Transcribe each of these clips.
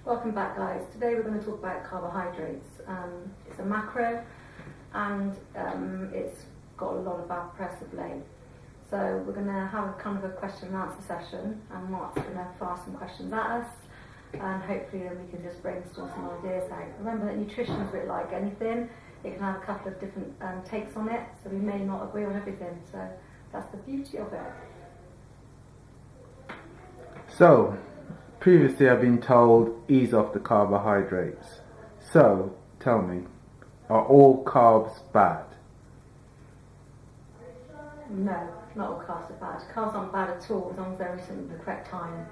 Welcome back, guys. Today we're going to talk about carbohydrates. It's a macro and it's got a lot of bad press of late. So we're going to have a kind of a question and answer session, and Mark's going to fire some questions at us, and hopefully then we can just brainstorm some ideas out. Remember that nutrition is a bit like anything. It can have a couple of different takes on it, so we may not agree on everything. So that's the beauty of it. So, previously I've been told ease off the carbohydrates. So, tell me, are all carbs bad? No, not all carbs are bad. Carbs aren't bad at all as long as they're eaten at the correct time.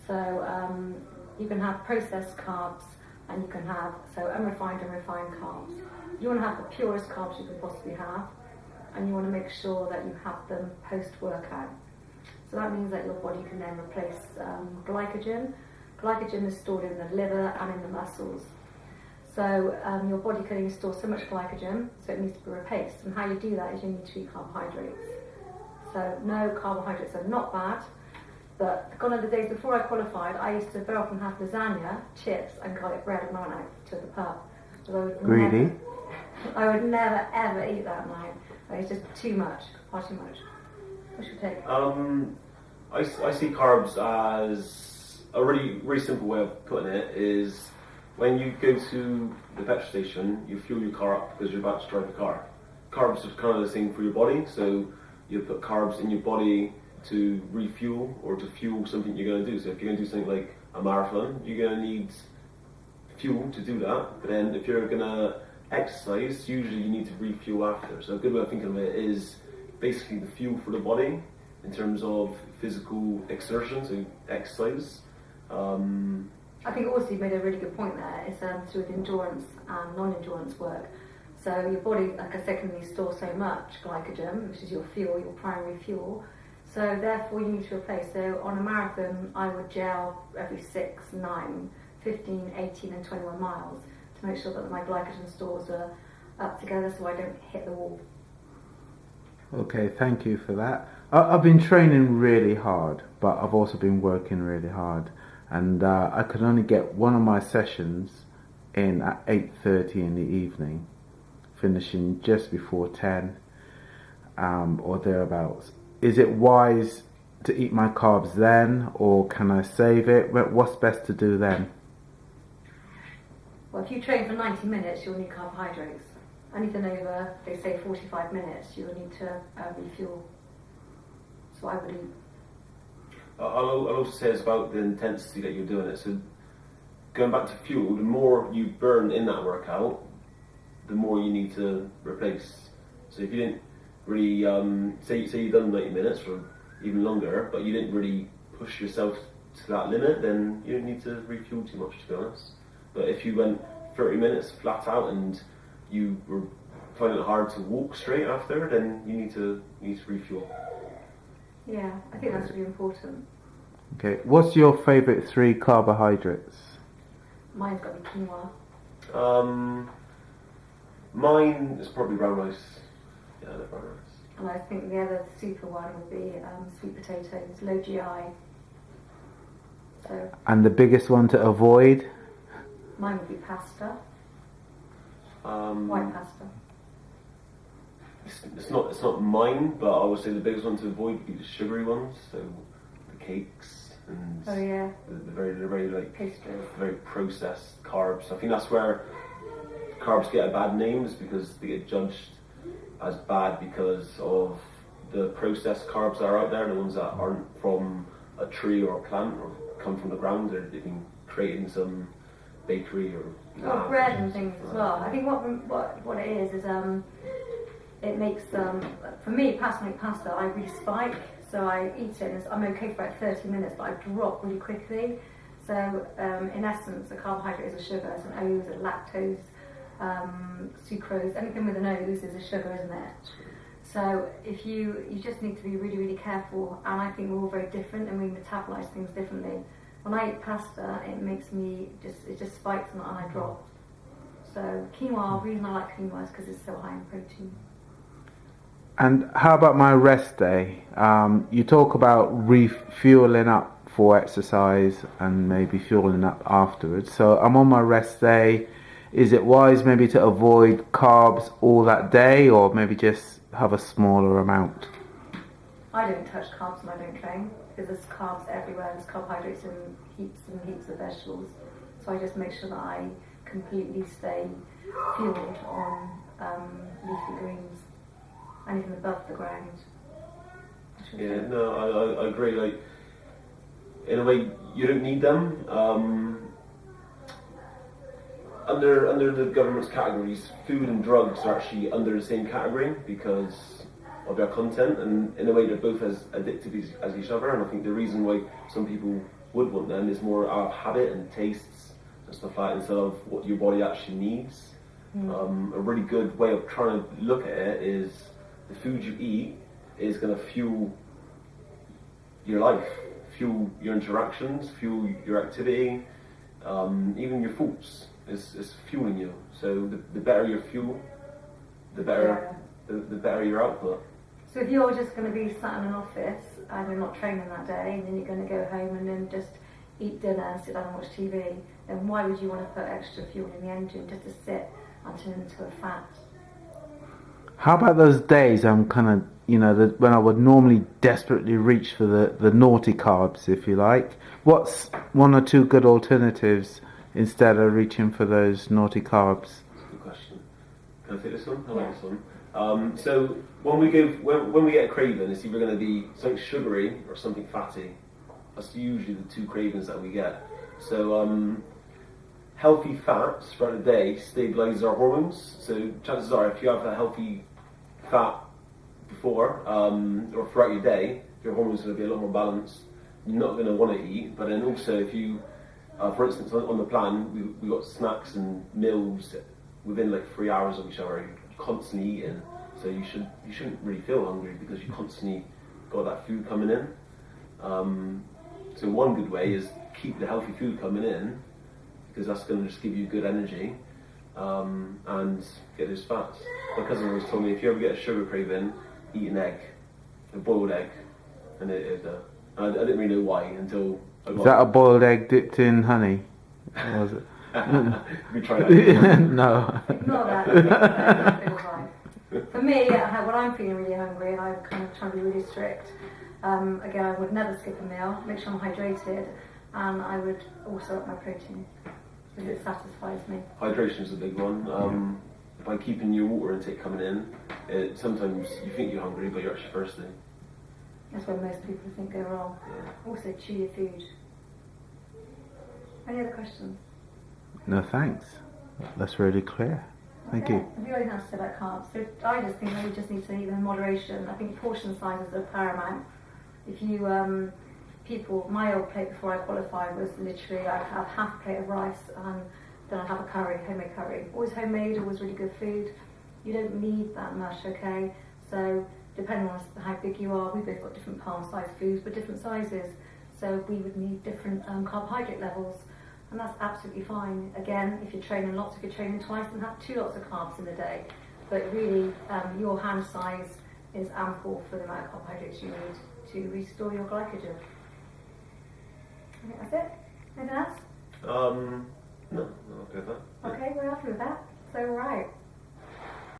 So you can have processed carbs and you can have unrefined and refined carbs. You want to have the purest carbs you can possibly have, and you want to make sure that you have them post-workout. So that means that your body can then replace glycogen. Glycogen is stored in the liver and in the muscles. So your body can only store so much glycogen, so it needs to be replaced. And how you do that is you need to eat carbohydrates. So no, carbohydrates are not bad, but gone are the days before I qualified, I used to very often have lasagna, chips and garlic bread when I went out to the pub. Greedy? I would never ever eat that now. It's just too much, far too much. What's your take? I see carbs as a really simple way of putting it is when you go to the petrol station, you fuel your car up because you're about to drive the car. Carbs are kind of the same for your body, so you put carbs in your body to refuel or to fuel something you're going to do. So if you're going to do something like a marathon, you're going to need fuel to do that. But then if you're going to exercise, usually you need to refuel after. So a good way of thinking of it is basically the fuel for the body in terms of physical exertion, so exercise. I think also you made a really good point there. It's to do with endurance and non-endurance work. So your body, like I said, can only store so much glycogen, which is your fuel, your primary fuel. So therefore you need to replace. So on a marathon, I would gel every 6, 9, 15, 18 and 21 miles to make sure that my glycogen stores are up together so I don't hit the wall. Okay, thank you for that. I've been training really hard, but I've also been working really hard. And I could only get one of my sessions in at 8:30 in the evening, finishing just before 10 or thereabouts. Is it wise to eat my carbs then, or can I save it? What's best to do then? Well, if you train for 90 minutes, you'll need carbohydrates. Anything over, they say 45 minutes, you'll need to refuel. So I would eat. I'll also say it's about the intensity that you're doing it. So going back to fuel, the more you burn in that workout, the more you need to replace. So if you didn't really, say you've done 90 minutes or even longer, but you didn't really push yourself to that limit, then you don't need to refuel too much, to be honest. But if you went 30 minutes flat out and you were finding it hard to walk straight after, then you need to refuel. Yeah, I think that's really important. Okay, what's your favourite 3 carbohydrates? Mine's got to be quinoa. Mine is probably brown rice. Yeah, I love brown rice. And I think the other super one would be sweet potatoes, low GI. So And the biggest one to avoid? mine would be pasta, white pasta. It's not mine, but I would say the biggest one to avoid would be the sugary ones, so the cakes and the very like Pastries. very processed carbs. I think that's where carbs get a bad name, is because they get judged as bad because of the processed carbs that are out there, the ones that aren't from a tree or a plant or come from the ground. They've been created in some bakery or bread and things as well. I think what it is it makes for me personally pasta I really spike, so I eat it and I'm okay for about 30 minutes, but I drop really quickly. So in essence, a carbohydrate is a sugar. It's an O's, a lactose, sucrose. Anything with an O's is a sugar, isn't it? So if you just need to be really, really careful. And I think we're all very different and we metabolize things differently. When I eat pasta, it makes me it just spikes and I drop. So quinoa, the reason I like quinoa is because it's so high in protein. And how about my rest day? You talk about refueling up before exercise and maybe fueling up afterwards. So I'm on my rest day. Is it wise maybe to avoid carbs all that day, or maybe just have a smaller amount? I don't touch carbs when I don't train, because there's carbs everywhere. There's carbohydrates and heaps of vegetables. So I just make sure that I completely stay fueled on leafy greens, anything above the ground. Yeah, no, I agree. Like, in a way, you don't need them. Under the government's categories, food and drugs are actually under the same category because of their content, and in a way they're both as addictive as each other. And I think the reason why some people would want them is more out of habit and tastes and stuff like that, instead of what your body actually needs. A really good way of trying to look at it is the food you eat is going to fuel your life, fuel your interactions, fuel your activity, even your thoughts. Is fueling you. So the better your fuel, the better your output. So if you're just going to be sat in an office and you're not training that day, and then you're going to go home and then just eat dinner and sit down and watch TV, then why would you want to put extra fuel in the engine just to sit and turn into a fat? How about those days I'm kind of, when I would normally desperately reach for the naughty carbs, if you like? What's one or two good alternatives instead of reaching for those naughty carbs? That's a good question. Can I take this one? I like this one. So when we get a craving, it's either going to be something sugary or something fatty. That's usually the two cravings that we get. So healthy fats throughout the day stabilises our hormones. So chances are, if you have a healthy fat before or throughout your day, your hormones are going to be a lot more balanced. You're not going to want to eat. But then also, if you for instance, on the plan, we got snacks and meals within like 3 hours of each other. You're constantly eating, so you shouldn't really feel hungry because you constantly got that food coming in. So one good way is keep the healthy food coming in, because that's going to just give you good energy and get those fats. My cousin always told me, if you ever get a sugar craving, eat an egg, a boiled egg, and I didn't really know why until. Is that a boiled egg dipped in honey? Or was it? We try that. No. Ignore that. That feels right. For me, when I'm feeling really hungry and I'm kind of trying to be really strict, again, I would never skip a meal, make sure I'm hydrated, and I would also up my protein because it satisfies me. Hydration is a big one. By keeping your water intake coming in, sometimes you think you're hungry, but you're actually thirsty. That's where most people think go wrong. Yeah. Also, chew your food. Any other questions? No, thanks. That's really clear. Thank you. Have you already asked about carbs? So I just think that we just need to eat them in moderation. I think portion sizes are paramount. If you my old plate before I qualified was literally I'd have half a plate of rice and then I'd have a curry, homemade curry. Always homemade, always really good food. You don't need that much, okay? So depending on how big you are, we've both got different palm-sized foods, but different sizes. So we would need different carbohydrate levels, and that's absolutely fine. Again, if you're training lots, if you're training twice, then have 2 lots of carbs in the day. But really, your hand size is ample for the amount of carbohydrates you need to restore your glycogen. I think that's it. Anything else? No, I'll go with that. Okay, we're happy with that. So, right.